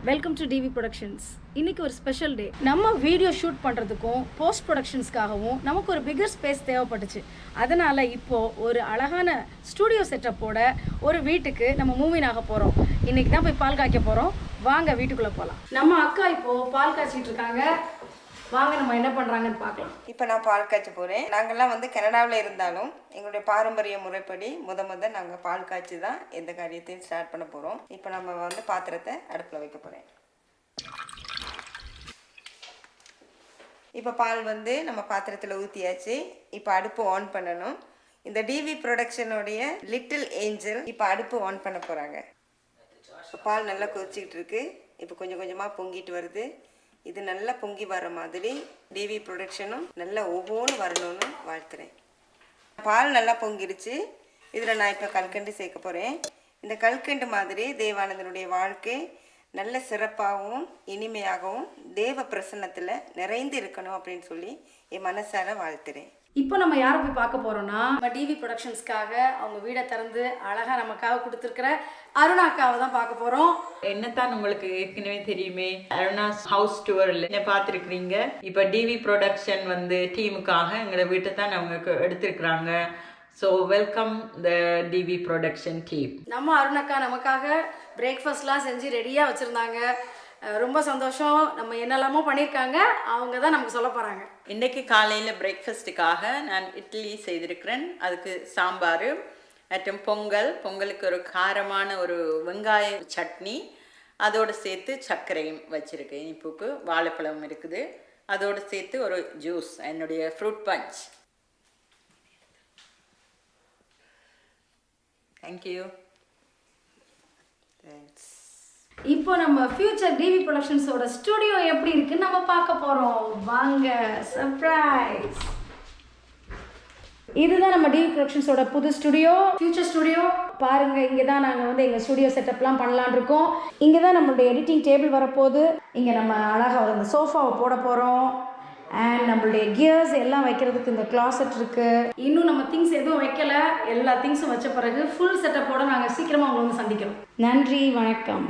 Welcome to TV productions. இன்றைக்கி ஒரு special day. நம்ம வீடியோ ஷூட் பண்ணுறதுக்கும் போஸ்ட் ப்ரொடக்ஷன்ஸ்க்காகவும் நமக்கு ஒரு பிகர் ஸ்பேஸ் தேவைப்பட்டுச்சு. அதனால் இப்போது ஒரு அழகான ஸ்டூடியோ செட்டப்போட ஒரு வீட்டுக்கு நம்ம மூவிங் ஆக போகிறோம். இன்றைக்கி தான் போய் பால் காய்க்க போகிறோம். வாங்க வீட்டுக்குள்ளே போகலாம். நம்ம அக்கா இப்போது பால் காய்ச்சிட்டு இருக்காங்க. வாங்க நம்ம என்ன பண்ணுறாங்கன்னு பார்க்கலாம். இப்போ நான் பால் காய்ச்ச போகிறேன். நாங்கள்லாம் கனடாவில் இருந்தாலும் எங்களுடைய பாரம்பரிய முறைப்படி நாங்கள் பால் காய்ச்சி தான் எந்த காரியத்தையும் ஸ்டார்ட் பண்ண போகிறோம். இப்போ நம்ம பாத்திரத்தை அடுப்பில் வைக்க போகிறேன். இப்போ பால் நம்ம பாத்திரத்தில் ஊற்றியாச்சு. இப்போ அடுப்பு ஆன் பண்ணணும். இந்த டிவி ப்ரொடக்ஷனுடைய லிட்டில் ஏஞ்சல் இப்போ அடுப்பு ஆன் பண்ண போகிறாங்க. பால் நல்லா கொதிச்சிக்கிட்டு இருக்கு. இப்போ கொஞ்சம் கொஞ்சமாக பொங்கிட்டு வருது. இது நல்லா பொங்கி வர மாதிரி டிவி ப்ரொடக்ஷனும் நல்லா ஒவ்வொன்று வரணும்னு வாழ்த்துறேன். பால் நல்லா பொங்கிடுச்சு. இதில் நான் இப்போ கல்கண்டு சேர்க்க போகிறேன். இந்த கல்கண்டு மாதிரி தேவானந்தனுடைய வாழ்க்கை நல்ல சிறப்பாகவும் இனிமையாகவும் தேவ பிரசன்னத்தில் நிறைந்து இருக்கணும் அப்படின்னு சொல்லி என் மனசார வாழ்த்துறேன். இப்போ நம்ம யாரை போய் பார்க்க போகிறோம்னா, நம்ம டிவி ப்ரொடக்ஷன்ஸ்க்காக அவங்க வீடை திறந்து அழகாக நமக்காக கொடுத்துருக்கிற அருணா அக்காவை தான் பார்க்க போகிறோம். என்னத்தான் உங்களுக்கு ஏற்கனவே தெரியுமே, அருணாஸ் ஹவுஸ் டூரில் என்ன பார்த்துருக்குறீங்க. இப்போ டிவி ப்ரொடக்ஷன் டீமுக்காக எங்களை வீட்டை தான் அவங்க எடுத்துருக்குறாங்க. So welcome the TV production team. நம்ம அருணாக்கா நமக்காக பிரேக்ஃபாஸ்ட்லாம் செஞ்சு ரெடியாக வச்சுருந்தாங்க. ரொம்ப சந்தோஷம். நம்ம என்னெல்லாமோ பண்ணியிருக்காங்க, அவங்க தான் நமக்கு சொல்ல போகிறாங்க. இன்றைக்கு காலையில் பிரேக்ஃபாஸ்ட்டுக்காக நான் இட்லி செய்திருக்கிறேன். அதுக்கு சாம்பார் மற்றும் பொங்கலுக்கு ஒரு காரமான ஒரு வெங்காய சட்னி, அதோடு சேர்த்து சர்க்கரையும் வச்சுருக்கேன். இனிப்புக்கு வாழைப்பழம் இருக்குது, அதோடு சேர்த்து ஒரு ஜூஸ், என்னுடைய ஃப்ரூட் பஞ்ச். தேங்க்யூ. தேங்க்ஸ். இப்போ நம்ம ஃபியூச்சர் டிவி ப்ரொடக்ஷன்ஸோட ஸ்டுடியோ எப்படி இருக்குன்னு நம்ம பார்க்க போகிறோம். வாங்க, சர்ப்ரைஸ். இதுதான் நம்ம டிவி ப்ரொடக்ஷன்ஸோட புது ஸ்டுடியோ, ஃபியூச்சர் ஸ்டுடியோ. பாருங்க, இங்கே தான் நாங்கள் எங்கள் ஸ்டுடியோ செட்டப்லாம் பண்ணலான் இருக்கோம். இங்கே தான் நம்மளுடைய எடிட்டிங் டேபிள் வரப்போகுது. இங்கே நம்ம அழகாக அந்த சோஃபாவை போட போகிறோம். அண்ட் நம்மளுடைய கியர்ஸ் எல்லாம் வைக்கிறதுக்கு இந்த கிளாசெட் இருக்குது. இன்னும் நம்ம திங்ஸ் எதுவும் வைக்கல. எல்லா திங்ஸும் வச்ச பிறகு ஃபுல் செட்டப்போடு நாங்கள் சீக்கிரமாக உங்களை சந்திக்கிறோம். நன்றி, வணக்கம்.